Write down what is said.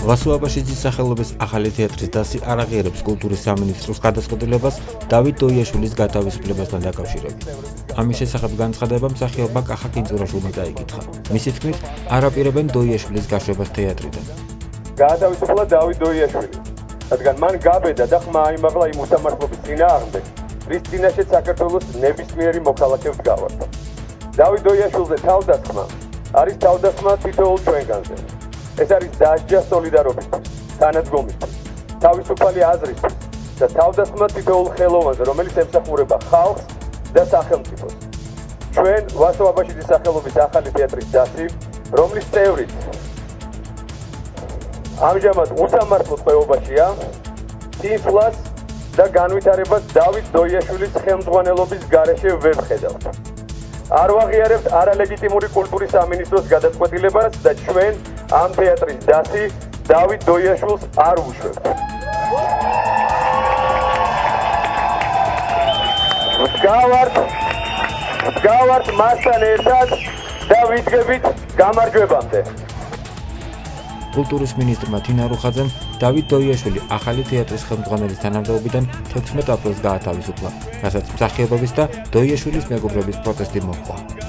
ვასილ აბაშიძის სახელობის ახალი თეატრის დასი არ აღიარებს კულტურის სამინისტროს გადაწყვეტილებას დავით დოიაშვილის გათავისუფლებასთან დაკავშირებით. ამის შესახებ განცხადება მსახიობმა კახა კინძურაშვილმა დაიკითხა. მისი თქმით, არ აპირებენ დოიაშვილის გაშვებას თეატრიდან. გაათავისუფლა დავით დოიაშვილი, რადგან მან გაბედა და ხმა აიმაღლა იმ უსამართლობის წინააღმდეგ, რის წინაშეც საქართველოს ნებისმიერი მოქალაქე ვდგავართ. დავით დოიაშვილზე თავდასხმა არის თავდასხმა თითოეულ ჩვენგანზე. ეს არის დასჯა სოლიდარობისთვის, თანადგომისთვის, თავისუფალი აზრისთვის და თავდასხმა თითოეულ ხელოვანზე, რომელიც ემსახურება ხალხს და სახელმწიფოს. ჩვენ ვასილ აბაშიძის სახელობის ახალი თეატრის დასი, რომლის წევრიც ამჟამად უსამართლო ტყვეობაშია, წინსვლას და განვითარებას დავით დოიაშვილის ხელმძღვანელობის გარეშე ვერ ვხედავთ. არ ვაღიარებთ არალეგიტიმური კულტურის სამინისტროს გადაწყვეტილებას და ჩვენ ამ თეატრის დასი დავით დოიაშვილს არ უშვებთ. ვდგავართ მასთან ერთად და ვიდგებით გამარჯვებამდე. კულტურის მინისტრმა თინა რუხაძემ დავით დოიაშვილი ახალი თეატრის ხელმძღვანელის თანამდებობიდან 16 აპრილს გაათავისუფლა, რასაც მსახიობების და დოიაშვილის მეგობრების პროტესტი მოჰყვა.